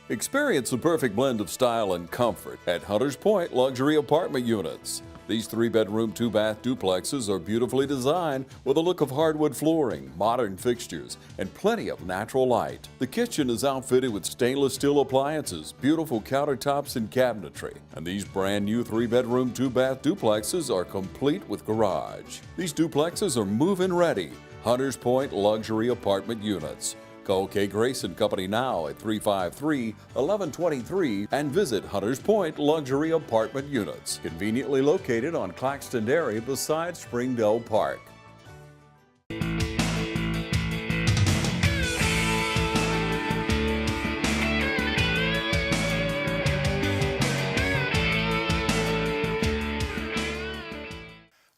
Experience the perfect blend of style and comfort at Hunters Point Luxury Apartment Units. These 3-bedroom, 2-bath duplexes are beautifully designed with a look of hardwood flooring, modern fixtures, and plenty of natural light. The kitchen is outfitted with stainless steel appliances, beautiful countertops, and cabinetry. And these brand new 3-bedroom, 2-bath duplexes are complete with garage. These duplexes are move-in ready. Hunters Point Luxury Apartment Units. Call Kay Grace and Company now at 353-1123 and visit Hunters Point Luxury Apartment Units, conveniently located on Claxton Dairy beside Springdale Park.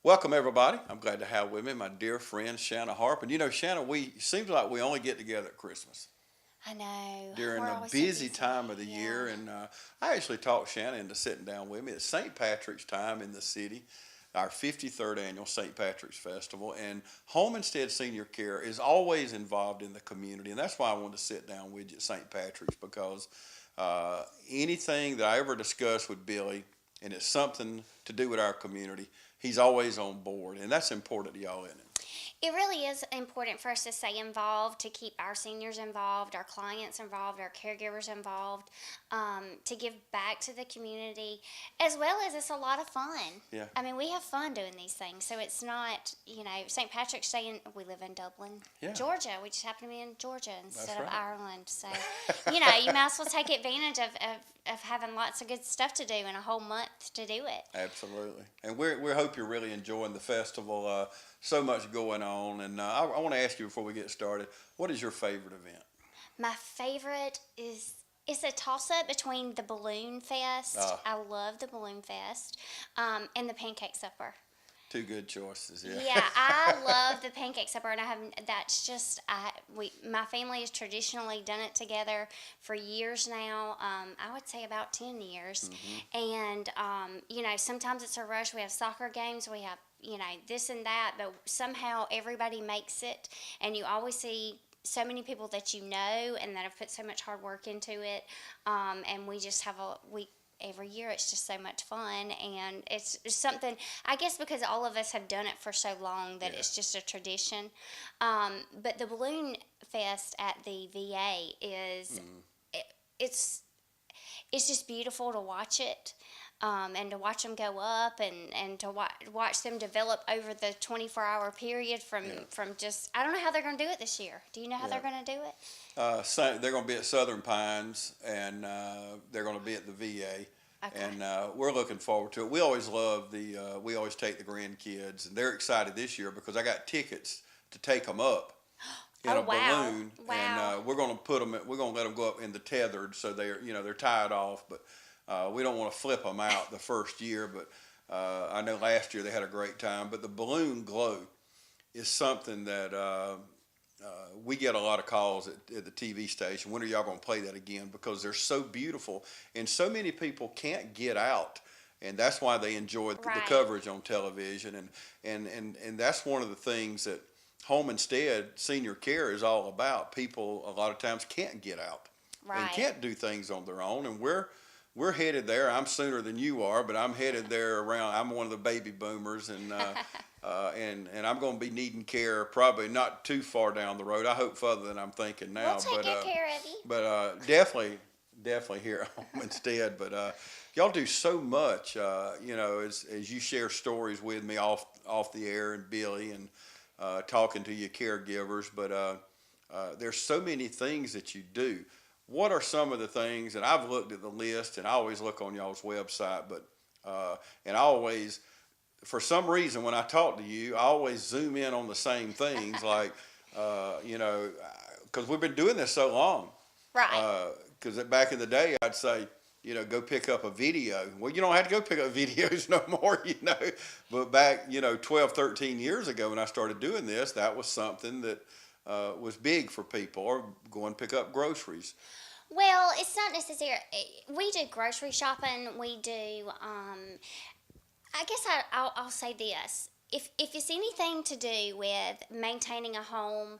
Welcome, everybody. I'm glad to have with me my dear friend Shanna Harpe. And you know, Shanna, seems like we only get together at Christmas. I know. During the busy time of the year. And I actually talked Shanna into sitting down with me at St. Patrick's time in the city, our 53rd annual St. Patrick's Festival. And Home Instead Senior Care is always involved in the community. And that's why I wanted to sit down with you at St. Patrick's, because anything that I ever discuss with Billy, and it's something to do with our community, he's always on board, and that's important to y'all, isn't it? It really is important for us to stay involved, to keep our seniors involved, our clients involved, our caregivers involved, to give back to the community, as well as it's a lot of fun. Yeah. I mean, we have fun doing these things, so it's not, St. Patrick's Day, we live in Dublin, Georgia. We just happen to be in Georgia instead of Ireland. So, you might as well take advantage of having lots of good stuff to do and a whole month to do it. Absolutely. And we hope you're really enjoying the festival. So much going on. And I want to ask you before we get started, what is your favorite event? My favorite it's a toss-up between the Balloon Fest. I love the Balloon Fest, and the Pancake Supper. Two good choices, yeah. Yeah, I love the Pancake Supper, and my family has traditionally done it together for years now. I would say about 10 years. Mm-hmm. And, sometimes it's a rush. We have soccer games, we have, this and that, but somehow everybody makes it, and you always see so many people that you know and that have put so much hard work into it, and we just have every year it's just so much fun, and it's something, I guess, because all of us have done it for so long that it's just a tradition. But the Balloon Fest at the VA is, it's just beautiful to watch it. And to watch them go up and to watch them develop over the 24-hour period from just, I don't know how they're going to do it this year. Do you know how they're going to do it? They're going to be at Southern Pines, and they're going to be at the VA. Okay. And we're looking forward to it. We always love we always take the grandkids, and they're excited this year because I got tickets to take them up in a balloon. Wow. And we're going to let them go up in the tethered, so they're tied off, but we don't want to flip them out the first year, but I know last year they had a great time. But the balloon glow is something that we get a lot of calls at the TV station. When are y'all going to play that again? Because they're so beautiful, and so many people can't get out, and that's why they enjoy the coverage on television. And that's one of the things that Home Instead Senior Care is all about. People a lot of times can't get out and can't do things on their own, and we're headed there. I'm sooner than you are, but I'm headed there around. I'm one of the baby boomers, and I'm going to be needing care probably not too far down the road. I hope further than I'm thinking now. We'll take good care of you. But definitely here at Home Instead. But y'all do so much, as you share stories with me off the air, and Billy, and talking to your caregivers. But there's so many things that you do. What are some of the things, and I've looked at the list, and I always look on y'all's website, but and I always, for some reason, when I talk to you, I always zoom in on the same things, like, because we've been doing this so long. Right. Because back in the day, I'd say, go pick up a video. Well, you don't have to go pick up videos no more, But back, 12, 13 years ago when I started doing this, that was something that was big for people, or go and pick up groceries. Well, it's not necessarily. We do grocery shopping. We do. I guess I'll say this. if it's anything to do with maintaining a home,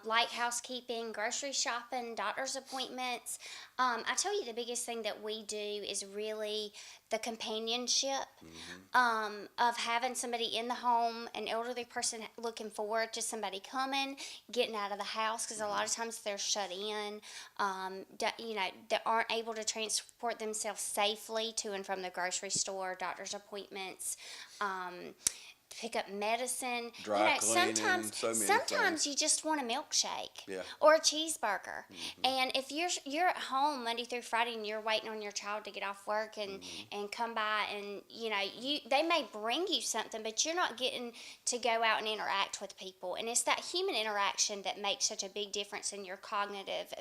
like housekeeping, grocery shopping, doctor's appointments, I tell you the biggest thing that we do is really the companionship of having somebody in the home, an elderly person looking forward to somebody coming, getting out of the house, because a lot of times they're shut in, they aren't able to transport themselves safely to and from the grocery store, doctor's appointments, pick up medicine. Dry cleaning, sometimes you just want a milkshake, Yeah. or a cheeseburger. And if you're at home Monday through Friday and you're waiting on your child to get off work and come by, and they may bring you something, but you're not getting to go out and interact with people. And it's that human interaction that makes such a big difference in your cognitive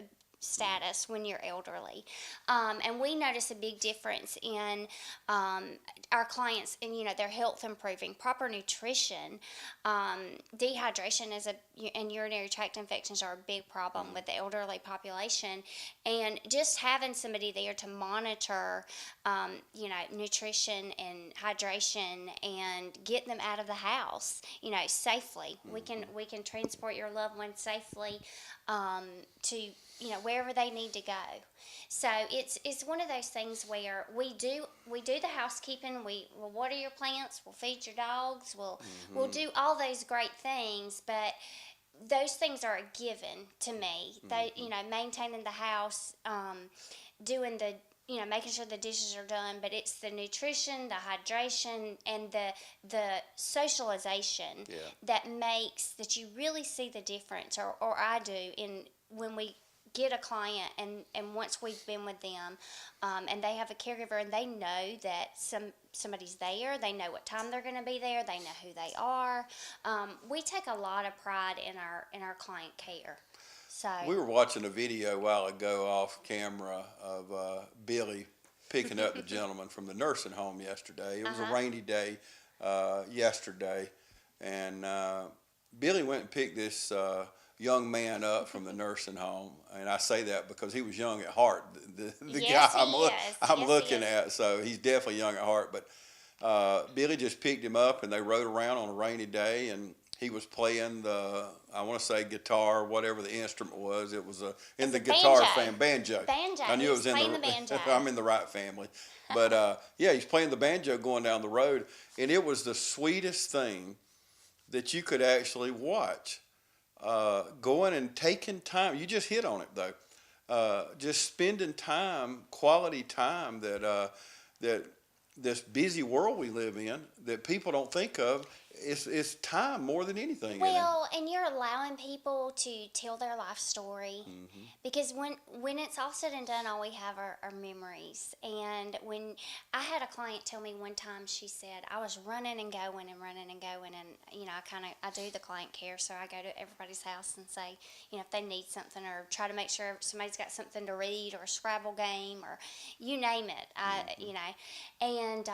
status when you're elderly. And we notice a big difference in our clients and their health improving, proper nutrition. Dehydration and urinary tract infections are a big problem with the elderly population, and just having somebody there to monitor nutrition and hydration and get them out of the house safely. We can transport your loved one safely to wherever they need to go. So it's one of those things where we do the housekeeping. We'll water your plants, we'll feed your dogs, we'll do all those great things, but those things are a given to me. They maintaining the house, doing the making sure the dishes are done, but it's the nutrition, the hydration, and the socialization that makes that you really see the difference, or I do, in when we get a client and once we've been with them and they have a caregiver and they know that somebody's there, they know what time they're going to be there, they know who they are. We take a lot of pride in our client care. So we were watching a video a while ago off camera of Billy picking up the gentleman from the nursing home yesterday. It was a rainy day yesterday, and Billy went and picked this young man up from the nursing home, and I say that because he was young at heart. The yes, guy I'm yes, looking at, so he's definitely young at heart. But Billy just picked him up, and they rode around on a rainy day, and he was playing I want to say guitar, whatever the instrument was. It was in the guitar banjo. Banjo. I knew it was playing the banjo. I'm in the right family, but he's playing the banjo going down the road, and it was the sweetest thing that you could actually watch. Going and taking time. You just hit on it though. Just spending time, quality time that this busy world we live in that people don't think of. It's time more than anything. Well, and you're allowing people to tell their life story, because when it's all said and done, all we have are memories. And when I had a client tell me one time, she said, I was running and going, and I do the client care, so I go to everybody's house and say, if they need something, or try to make sure somebody's got something to read, or a Scrabble game, or you name it. And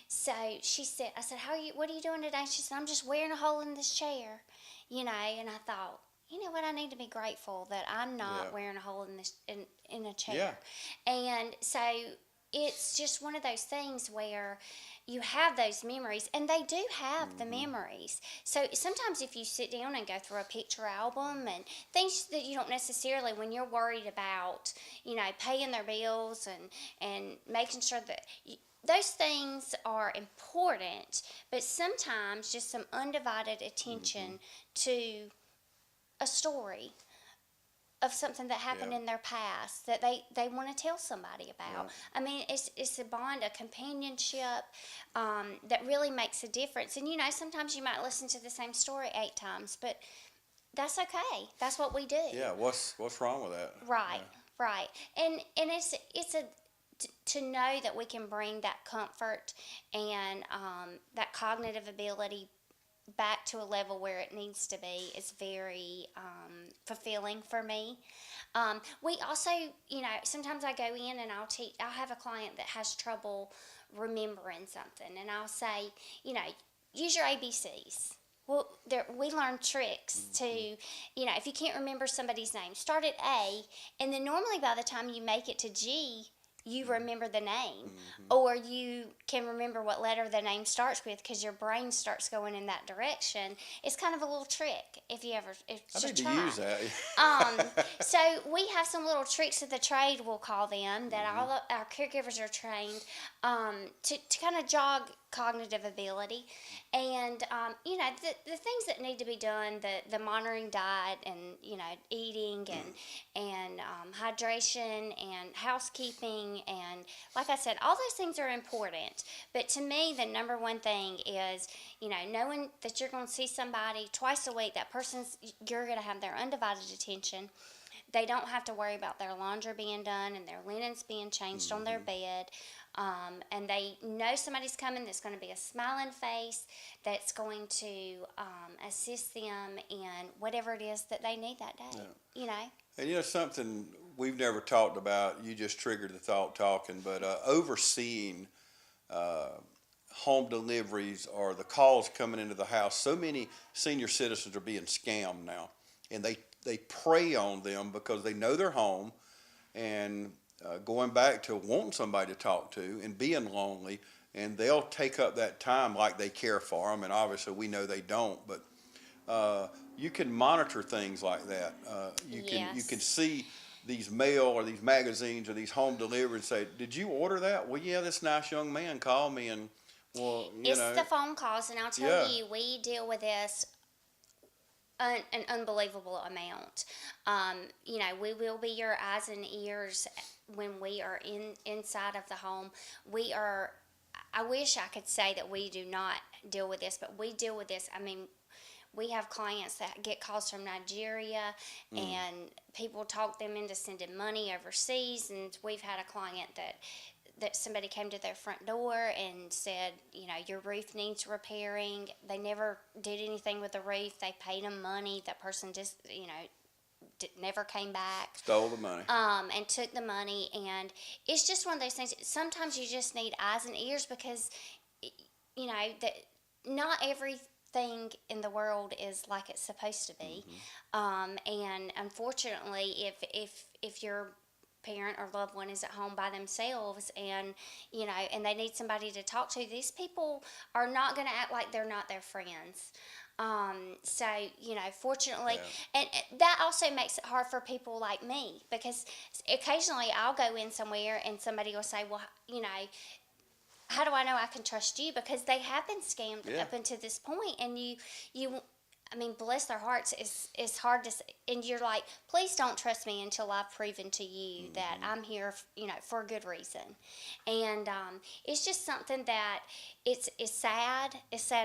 so she said, I said, what are you doing today? She said, I'm just wearing a hole in this chair, and I thought, you know what, I need to be grateful that I'm not wearing a hole in this in a chair. And so it's just one of those things where you have those memories, and they do have the memories. So sometimes if you sit down and go through a picture album and things that you don't necessarily, when you're worried about, paying their bills and making sure that those things are important, but sometimes just some undivided attention to a story of something that happened in their past that they want to tell somebody about. Right. I mean, it's a bond, a companionship that really makes a difference. And sometimes you might listen to the same story 8 times, but that's okay. That's what we do. Yeah. What's wrong with that? Right. Right. And it's to know that we can bring that comfort and that cognitive ability back to a level where it needs to be is very fulfilling for me. We also, sometimes I go in and I'll have a client that has trouble remembering something, and I'll say, use your ABCs. Well, we learn tricks to, if you can't remember somebody's name, start at A, and then normally by the time you make it to G, you remember the name, or you can remember what letter the name starts with because your brain starts going in that direction. It's kind of a little trick if you ever I need to use that. So we have some little tricks of the trade, we'll call them, that all of our caregivers are trained to kind of jog cognitive ability. And, the things that need to be done, the monitoring diet and, eating and hydration and housekeeping. And like I said, all those things are important. But to me, the number one thing is, knowing that you're going to see somebody twice a week, you're going to have their undivided attention. They don't have to worry about their laundry being done and their linens being changed on their bed. And they know somebody's coming that's going to be a smiling face, that's going to assist them in whatever it is that they need that day, And something we've never talked about, you just triggered the thought talking, but overseeing home deliveries or the calls coming into the house. So many senior citizens are being scammed now, and they prey on them because they know they're home, and going back to wanting somebody to talk to and being lonely, and they'll take up that time like they care for them, and obviously we know they don't, but you can monitor things like that. You can see these mail or these magazines or these home deliveries and say, did you order that? Well, yeah, this nice young man called me, and it's the phone calls, and I'll tell you, we deal with this an unbelievable amount. We will be your eyes and ears when we are inside of the home. I wish I could say that we do not deal with this, but we deal with this. I mean, we have clients that get calls from Nigeria, and people talk them into sending money overseas, and we've had a client that somebody came to their front door and said, your roof needs repairing. They never did anything with the roof. They paid them money. That person just, never came back. Stole the money. And took the money. And it's just one of those things. Sometimes you just need eyes and ears because, that not everything in the world is like it's supposed to be. And unfortunately, if you're parent or loved one is at home by themselves and and they need somebody to talk to, these people are not going to act like they're not their friends. Fortunately, and that also makes it hard for people like me, because occasionally I'll go in somewhere and somebody will say, well, how do I know I can trust you? Because they have been scammed up until this point, and I mean, bless their hearts, it's hard to, and you're like, please don't trust me until I've proven to you that I'm here, for a good reason. And it's just something that it's sad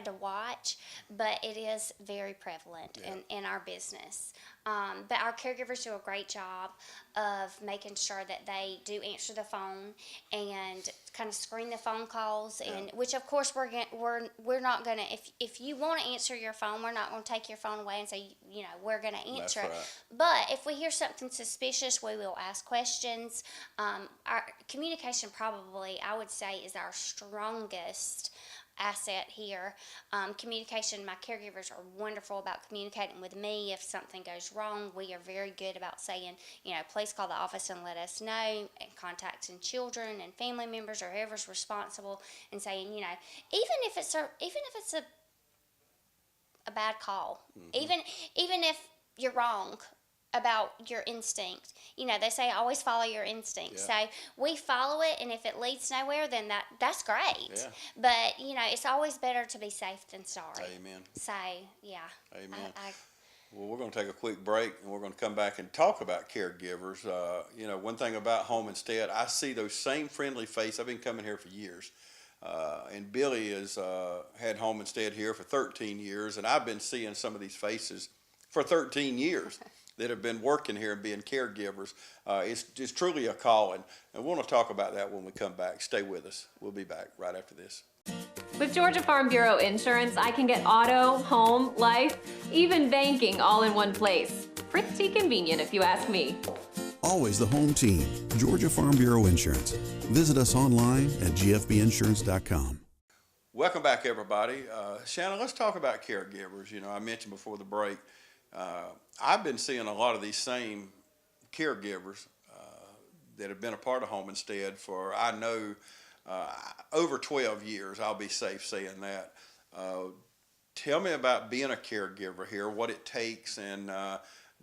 to watch, but it is very prevalent in our business. But our caregivers do a great job of making sure that they do answer the phone and kind of screen the phone calls, and which of course we're not gonna, if you want to answer your phone, we're not gonna take your phone away and say we're gonna answer it. Right. But if we hear something suspicious, we will ask questions. Our communication, probably I would say, is our strongest asset here. Communication, my caregivers are wonderful about communicating with me. If something goes wrong, we are very good about saying, please call the office and let us know, and contacting children and family members or whoever's responsible and saying, even if it's a bad call, even if you're wrong about your instinct. They say always follow your instinct. So we follow it, and if it leads nowhere, then that's great. Yeah. But, it's always better to be safe than sorry. Amen. So, yeah. Amen. Well, we're going to take a quick break, and we're going to come back and talk about caregivers. One thing about Home Instead, I see those same friendly faces. I've been coming here for years. And Billy has had Home Instead here for 13 years, and I've been seeing some of these faces for 13 years. That have been working here and being caregivers. It's truly a calling. And we're going to talk about that when we come back. Stay with us. We'll be back right after this. With Georgia Farm Bureau Insurance, I can get auto, home, life, even banking all in one place. Pretty convenient if you ask me. Always the home team. Georgia Farm Bureau Insurance. Visit us online at gfbinsurance.com. Welcome back, everybody. Shanna, let's talk about caregivers. I mentioned before the break, I've been seeing a lot of these same caregivers that have been a part of Home Instead for, I know, over 12 years. I'll be safe saying that. Tell me about being a caregiver here, what it takes, and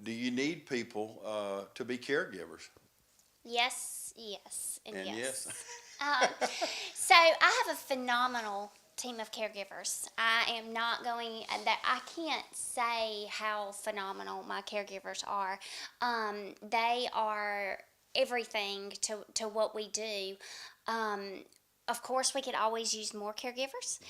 do you need people to be caregivers? Yes, yes, and And yes. yes. So I have a phenomenal team of caregivers. I am not going that I can't say how phenomenal my caregivers are. They are everything to what we do. Of course, we could always use more caregivers.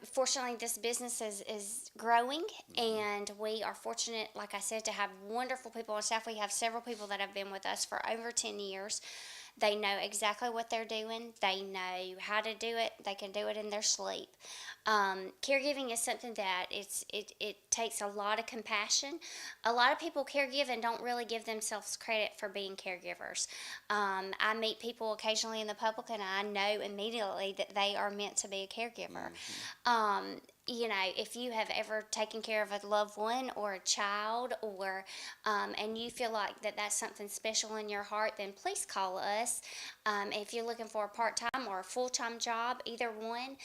Fortunately, this business is growing, and we are fortunate, like I said, to have wonderful people on staff. We have several people that have been with us for over 10 years. They know exactly what they're doing. They know how to do it. They can do it in their sleep. Caregiving is something that it takes a lot of compassion. A lot of people caregive and don't really give themselves credit for being caregivers. I meet people occasionally in the public, and I know immediately that they are meant to be a caregiver. You know, if you have ever taken care of a loved one or a child, or and you feel like that's something special in your heart, then please call us. If you're looking for a part-time or a full-time job, either one,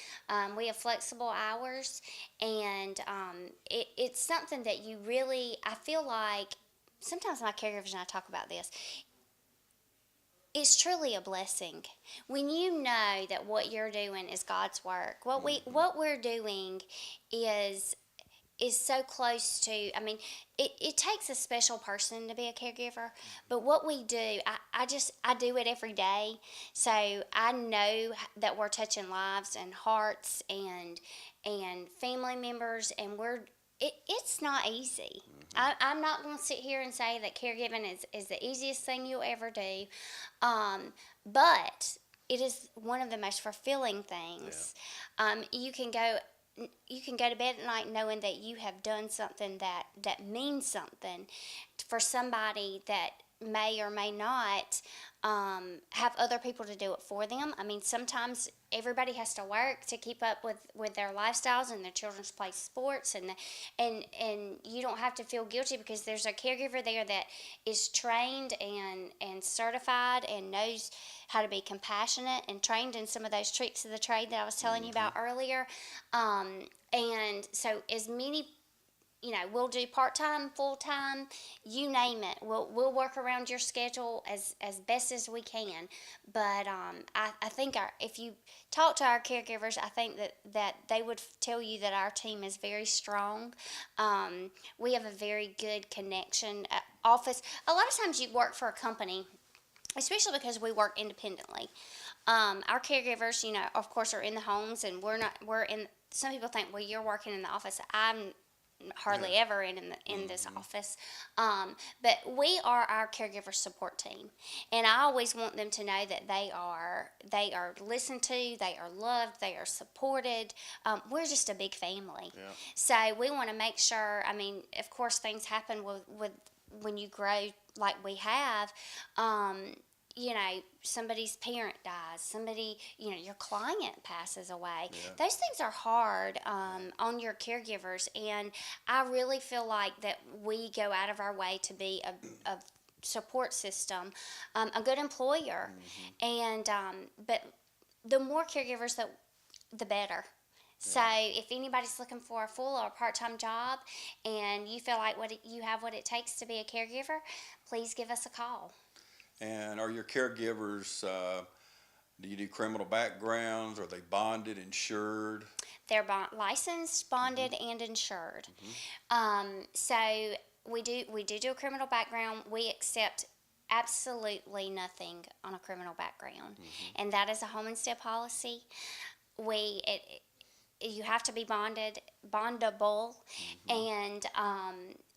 we have flexible hours, and it's something that you really, I feel like, sometimes my caregivers and I talk about this, it's truly a blessing when you know that what you're doing is God's work. What we're doing is so close to, I mean, it takes a special person to be a caregiver, but what we do, I do it every day, so I know that we're touching lives and hearts and family members, and it's not easy. I'm not going to sit here and say that caregiving is the easiest thing you'll ever do, but it is one of the most fulfilling things. Yeah. You can go to bed at night knowing that you have done something that means something for somebody that may or may not have other people to do it for them. I mean, sometimes everybody has to work to keep up with their lifestyles, and their children play sports, and you don't have to feel guilty because there's a caregiver there that is trained and certified and knows how to be compassionate and trained in some of those tricks of the trade that I was telling you about earlier. And so as many, you know, we'll do part-time, full-time, you name it. We'll work around your schedule as best as we can. But I think if you talk to our caregivers, I think that they would tell you that our team is very strong. We have a very good connection. Office. A lot of times you work for a company, especially because we work independently. Our caregivers, you know, of course, are in the homes, and we're in. Some people think, well, you're working in the office. I'm hardly ever in this office, but we are our caregiver support team, and I always want them to know that they are listened to, they are loved, they are supported. We're just a big family, so we want to make sure. I mean, of course, things happen with when you grow like we have. You know, somebody's parent dies, somebody, you know, your client passes away. Yeah. Those things are hard on your caregivers, and I really feel like that we go out of our way to be a support system, a good employer, and but the more caregivers, the better. So if anybody's looking for a full or part-time job, and you feel like you have what it takes to be a caregiver, please give us a call. And are your caregivers, do you do criminal backgrounds? Are they bonded, insured? They're licensed, bonded, and insured. So we do a criminal background. We accept absolutely nothing on a criminal background, and that is a Home Instead policy. You have to be bondable,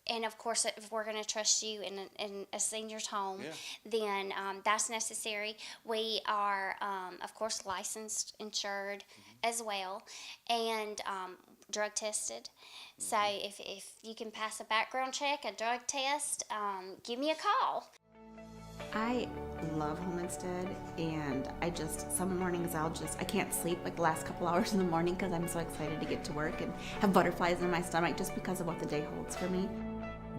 and of course, if we're going to trust you in a senior's home, then that's necessary. We are, of course, licensed, insured as well, and drug tested. So if you can pass a background check, a drug test, give me a call. I love Home Instead, and some mornings I can't sleep like the last couple hours in the morning because I'm so excited to get to work and have butterflies in my stomach just because of what the day holds for me.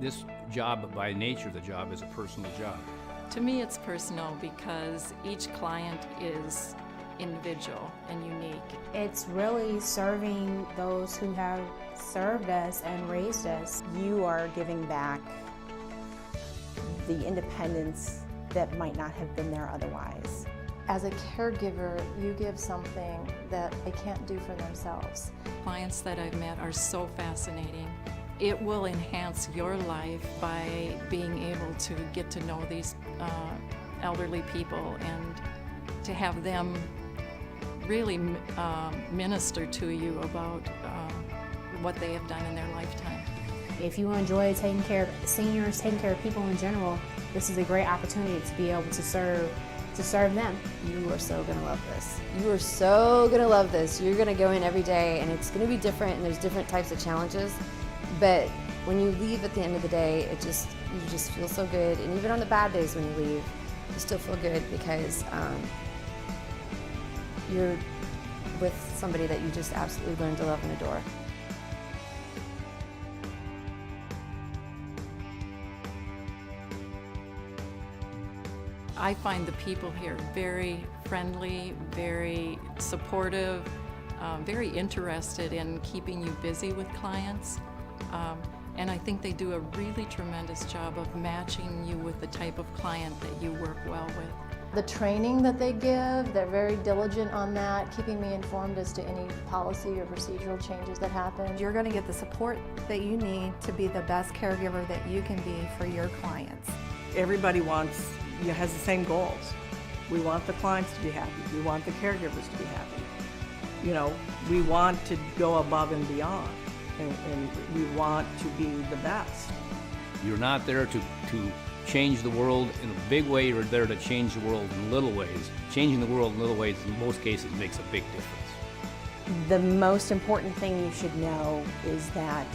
This job, by nature of the job, is a personal job. To me, it's personal because each client is individual and unique. It's really serving those who have served us and raised us. You are giving back the independence that might not have been there otherwise. As a caregiver, you give something that they can't do for themselves. Clients that I've met are so fascinating. It will enhance your life by being able to get to know these elderly people and to have them really minister to you about what they have done in their lifetime. If you enjoy taking care of seniors, taking care of people in general, this is a great opportunity to be able to serve them. You are so gonna love this. You are so gonna love this. You're gonna go in every day and it's gonna be different and there's different types of challenges. But when you leave at the end of the day, you just feel so good. And even on the bad days when you leave, you still feel good because you're with somebody that you just absolutely learn to love and adore. I find the people here very friendly, very supportive, very interested in keeping you busy with clients. And I think they do a really tremendous job of matching you with the type of client that you work well with. The training that they give, they're very diligent on that, keeping me informed as to any policy or procedural changes that happen. You're going to get the support that you need to be the best caregiver that you can be for your clients. Everybody has the same goals. We want the clients to be happy. We want the caregivers to be happy. You know, we want to go above and beyond, and we want to be the best. You're not there to change the world in a big way. You're there to change the world in little ways. Changing the world in little ways, in most cases, makes a big difference. The most important thing you should know is that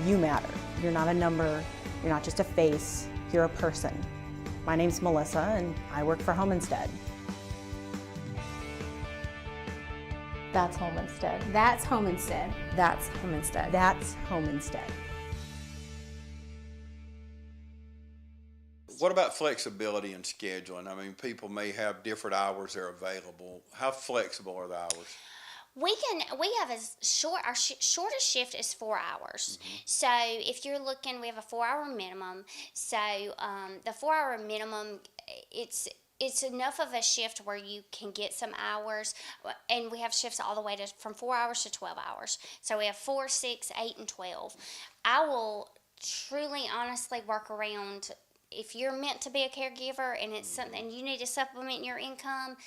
you matter. You're not a number, you're not just a face, you're a person. My name's Melissa and I work for Home Instead. That's Home Instead. That's Home Instead. That's Home Instead. That's Home Instead. What about flexibility and scheduling? I mean, people may have different hours they're available. How flexible are the hours? We have our shortest shift is 4 hours. Mm-hmm. So if you're looking, we have a 4-hour minimum. So the 4-hour minimum, it's enough of a shift where you can get some hours, and we have shifts all the way from 4 hours to 12 hours. So we have 4, 6, 8, and 12. I will truly, honestly work around. If you're meant to be a caregiver and it's something you need to supplement your income,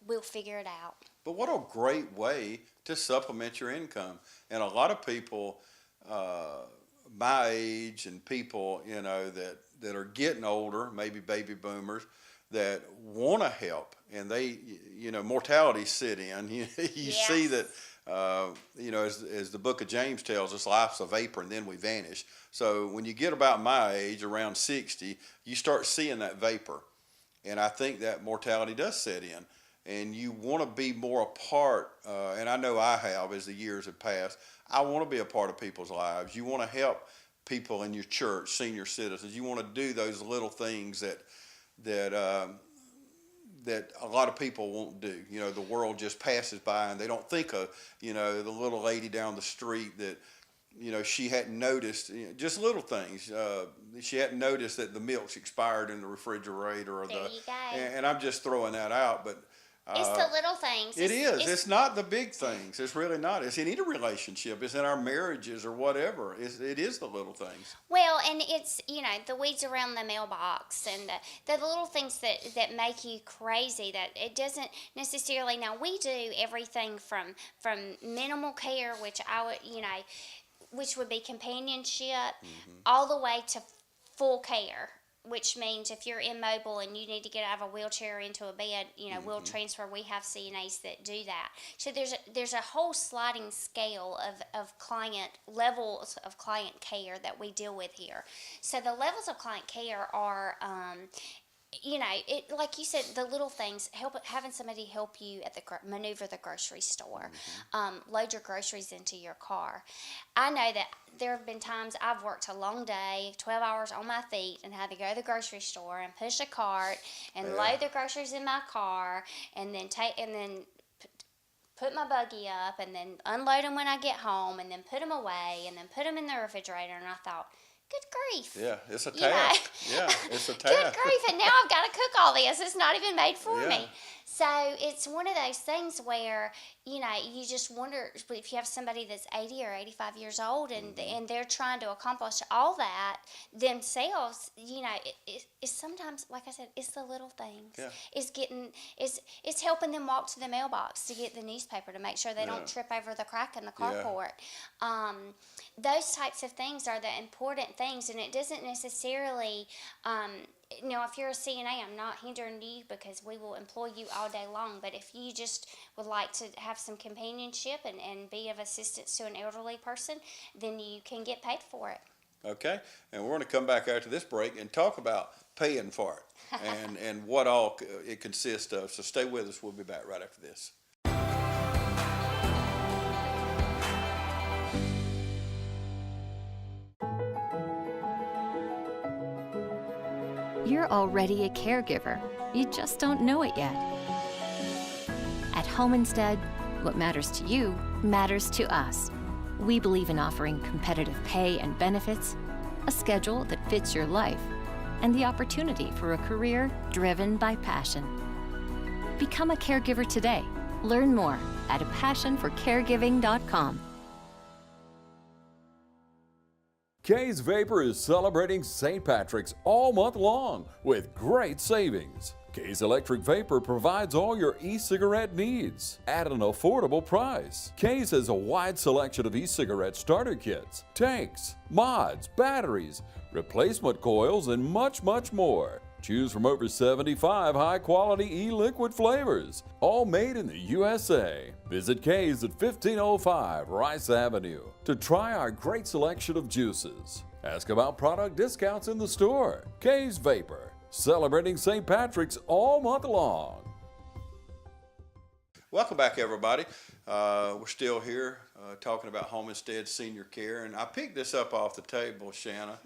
we'll figure it out. But what a great way to supplement your income. And a lot of people my age and people, you know, that are getting older, maybe baby boomers, that want to help, and they, you know, mortality set in. You Yes. see that, you know, as the book of James tells us, life's a vapor and then we vanish. So when you get about my age, around 60, you start seeing that vapor. And I think that mortality does set in. And you want to be more a part, and I know I have as the years have passed, I want to be a part of people's lives. You want to help people in your church, senior citizens. You want to do those little things that a lot of people won't do. You know, the world just passes by and they don't think of, you know, the little lady down the street that, you know, she hadn't noticed, you know, just little things. She hadn't noticed that the milk's expired in the refrigerator, or There you go. and I'm just throwing that out, but It's the little things. it is. It's not the big things. It's really not. It's in any relationship. It's in our marriages or whatever. It is the little things. Well, and it's, you know, the weeds around the mailbox and the little things that make you crazy, that it doesn't necessarily. Now, we do everything from minimal care, which which would be companionship, all the way to full care, which means if you're immobile and you need to get out of a wheelchair or into a bed, you know, we'll transfer. We have CNAs that do that. So there's a whole sliding scale of client levels of client care that we deal with here. So the levels of client care are you know, it like you said, the little things, having somebody help you at maneuver the grocery store, load your groceries into your car. I know that there have been times I've worked a long day, 12 hours on my feet, and had to go to the grocery store and push a cart and load the groceries in my car, and then put my buggy up, and then unload them when I get home, and then put them away, and then put them in the refrigerator. And I thought, good grief. Yeah, it's a task. Yeah, it's a task. Good grief, and now I've got to cook all this. It's not even made for me. So it's one of those things where, you know, you just wonder if you have somebody that's 80 or 85 years old and they're trying to accomplish all that themselves, you know, it's sometimes, like I said, it's the little things. Yeah. It's helping them walk to the mailbox to get the newspaper to make sure they don't trip over the crack in the carport. Those types of things are the important things, and it doesn't necessarily... Now, if you're a CNA, I'm not hindering you because we will employ you all day long. But if you just would like to have some companionship and be of assistance to an elderly person, then you can get paid for it. Okay, and we're going to come back after this break and talk about paying for it and what all it consists of. So stay with us. We'll be back right after this. You're already a caregiver. You just don't know it yet. At Home Instead, what matters to you matters to us. We believe in offering competitive pay and benefits, a schedule that fits your life, and the opportunity for a career driven by passion. Become a caregiver today. Learn more at apassionforcaregiving.com. K's Vapor is celebrating St. Patrick's all month long with great savings. K's Electric Vapor provides all your e-cigarette needs at an affordable price. K's has a wide selection of e-cigarette starter kits, tanks, mods, batteries, replacement coils, and much, much more. Choose from over 75 high-quality e-liquid flavors, all made in the USA. Visit K's at 1505 Rice Avenue to try our great selection of juices. Ask about product discounts in the store. K's Vapor, celebrating St. Patrick's all month long. Welcome back, everybody. We're still here talking about Home Instead Senior Care, and I picked this up off the table, Shanna.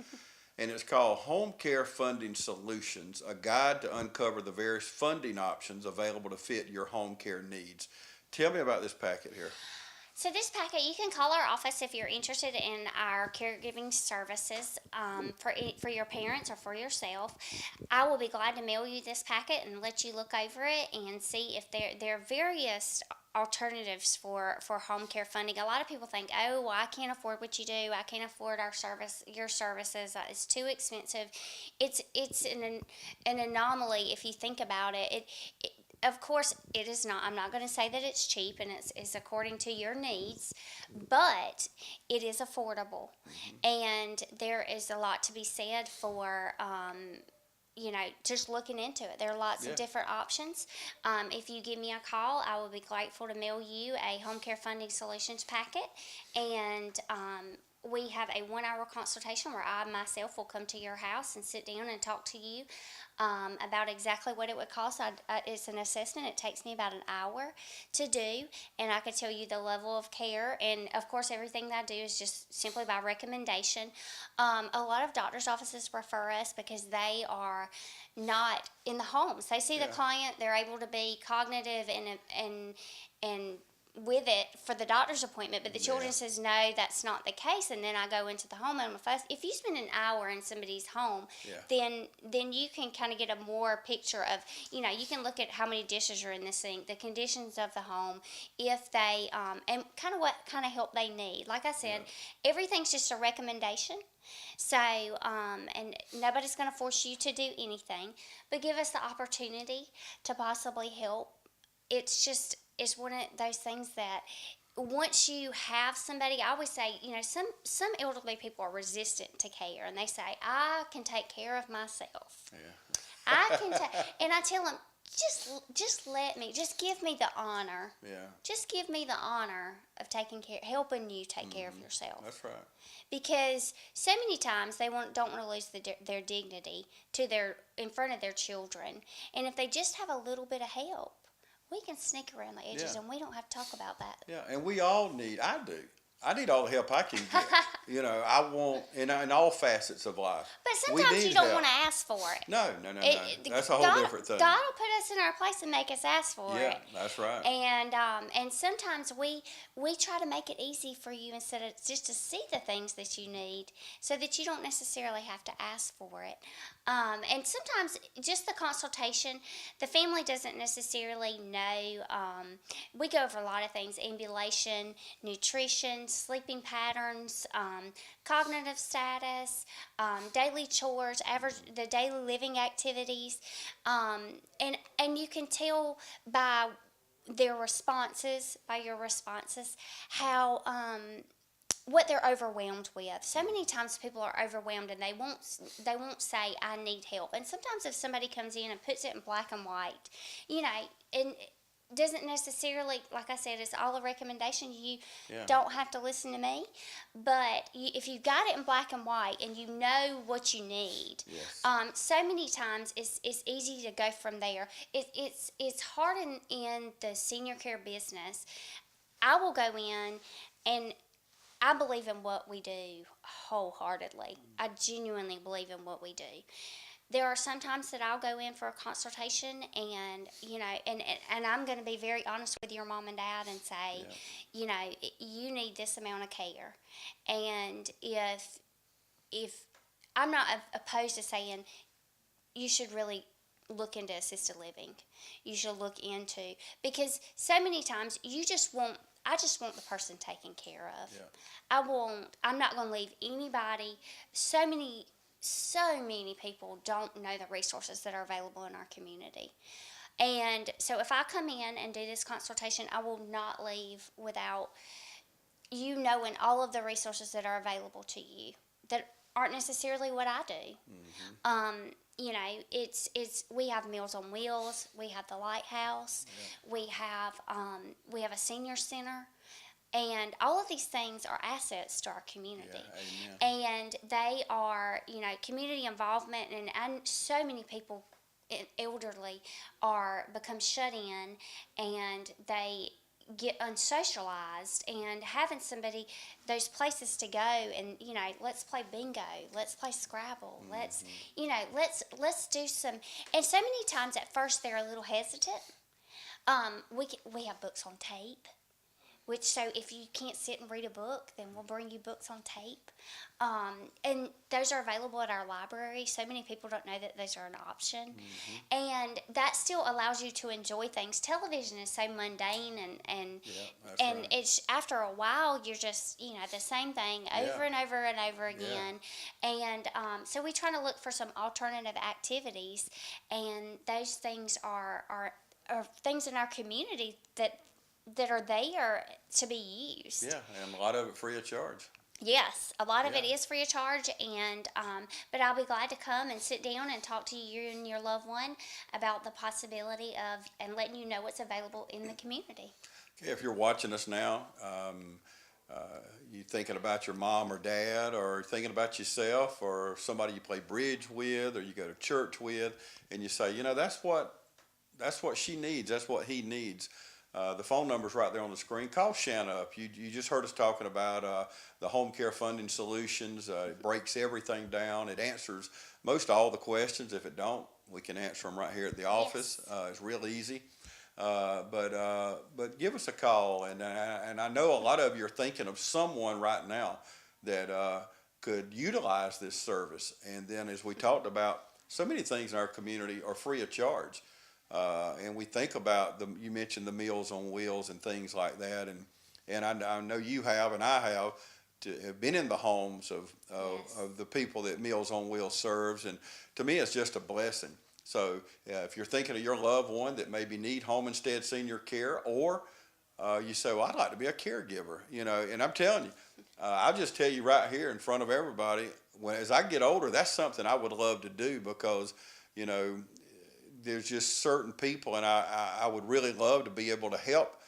And it's called Home Care Funding Solutions, a guide to uncover the various funding options available to fit your home care needs. Tell me about this packet here. So this packet, you can call our office if you're interested in our caregiving services for your parents or for yourself. I will be glad to mail you this packet and let you look over it and see if there are various alternatives for home care funding. A lot of people think, oh, well, I can't afford what you do. I can't afford your services. It's too expensive. It's an anomaly if you think about it. Of course, it is not. I'm not going to say that it's cheap and it's according to your needs, but it is affordable. And there is a lot to be said for, you know, just looking into it. There are lots of different options. If you give me a call, I will be grateful to mail you a Home Care Funding Solutions packet. And we have a 1-hour consultation where I myself will come to your house and sit down and talk to you about exactly what it would cost. It's an assessment. It takes me about an hour to do, and I could tell you the level of care. And of course, everything that I do is just simply by recommendation. A lot of doctors' offices refer us because they are not in the homes. They see the client. They're able to be cognitive and with it for the doctor's appointment, but the children says no, that's not the case. And then I go into the home, and if you spend an hour in somebody's home, then you can kind of get a more picture of, you know, you can look at how many dishes are in the sink, the conditions of the home, if they and kind of what kind of help they need. Like I said, everything's just a recommendation. So, and nobody's going to force you to do anything, but give us the opportunity to possibly help. It's one of those things that once you have somebody, I always say, you know, some elderly people are resistant to care, and they say, I can take care of myself. I can and I tell them, just give me the honor. Yeah. Just give me the honor of helping you take care of yourself. That's right. Because so many times they don't want to lose their dignity in front of their children, and if they just have a little bit of help, we can sneak around the edges, and we don't have to talk about that. Yeah, and we all need. I need all the help I can get. I want in all facets of life. But sometimes you don't want to ask for it. No. That's a whole different thing. God will put us in our place and make us ask for it. Yeah, that's right. And sometimes we try to make it easy for you instead of just to see the things that you need, so that you don't necessarily have to ask for it. And sometimes just the consultation, the family doesn't necessarily know. We go over a lot of things: ambulation, nutrition, sleeping patterns, cognitive status, daily chores, the daily living activities, and you can tell by your responses, how what they're overwhelmed with. So many times people are overwhelmed and they won't say, I need help. And sometimes if somebody comes in and puts it in black and white, and doesn't necessarily, like I said, it's all a recommendation. You don't have to listen to me, but if you've got it in black and white and you know what you need, so many times it's easy to go from there. It's hard in the senior care business. I will go in and I believe in what we do wholeheartedly. I genuinely believe in what we do. There are some times that I'll go in for a consultation and, and I'm going to be very honest with your mom and dad and say, you need this amount of care. And if I'm not opposed to saying you should really look into assisted living, you should look into, because so many times I just want the person taken care of. Yeah. I'm not going to leave anybody. So many people don't know the resources that are available in our community. And so if I come in and do this consultation, I will not leave without you knowing all of the resources that are available to you that aren't necessarily what I do. Mm-hmm. We have Meals on Wheels, we have the Lighthouse, we have a senior center. And all of these things are assets to our community. Yeah, and they are, community involvement, and so many people, elderly, become shut in, and they get unsocialized, and having somebody, those places to go, and let's play bingo, let's play Scrabble, let's do some. And so many times at first they're a little hesitant. We have books on tape. So if you can't sit and read a book, then we'll bring you books on tape. And those are available at our library. So many people don't know that those are an option. Mm-hmm. And that still allows you to enjoy things. Television is so mundane, and right. It's after a while you're just, the same thing over and over and over again. Yeah. And so we try to look for some alternative activities, and those things are things in our community that are there to be used. Yeah, and a lot of it free of charge. Yes, a lot of it is free of charge, and but I'll be glad to come and sit down and talk to you and your loved one about the possibility of, and letting you know what's available in the community. Okay, if you're watching us now, you thinking about your mom or dad, or thinking about yourself, or somebody you play bridge with, or you go to church with, and you say, that's what she needs, that's what he needs. The phone number's right there on the screen. Call Shanna up. You just heard us talking about the home care funding solutions. It breaks everything down. It answers most all the questions. If it don't, we can answer them right here at the office. Yes. It's real easy. But give us a call. And I know a lot of you are thinking of someone right now that could utilize this service. And then, as we talked about, so many things in our community are free of charge. And we think about you mentioned the Meals on Wheels and things like that, and I know you have, and I have been in the homes of the people that Meals on Wheels serves, and to me it's just a blessing. So if you're thinking of your loved one that maybe need home instead senior care, or you say, well, I'd like to be a caregiver, and I'm telling you, I'll just tell you right here in front of everybody, as I get older, that's something I would love to do, because there's just certain people, and I would really love to be able to help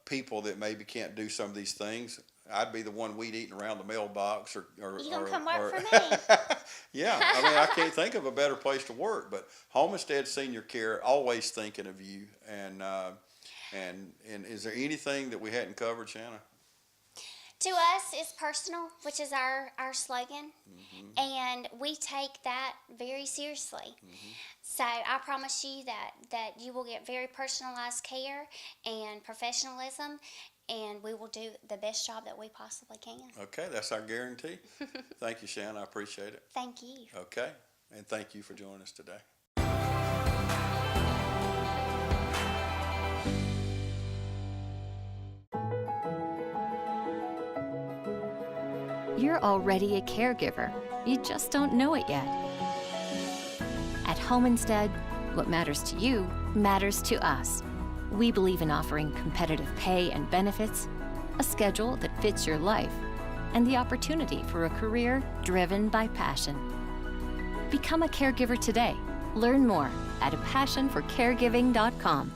people that maybe can't do some of these things. I'd be the one weed eating around the mailbox, or you gonna come work for me? Yeah, I mean, I can't think of a better place to work. But Homestead Senior Care, always thinking of you. And is there anything that we hadn't covered, Shanna? To us, it's personal, which is our slogan, and we take that very seriously. So I promise you that you will get very personalized care and professionalism, and we will do the best job that we possibly can. Okay, that's our guarantee. Thank you, Shanna. I appreciate it. Thank you. Okay, and thank you for joining us today. You're already a caregiver. You just don't know it yet. At Home Instead, what matters to you matters to us. We believe in offering competitive pay and benefits, a schedule that fits your life, and the opportunity for a career driven by passion. Become a caregiver today. Learn more at apassionforcaregiving.com.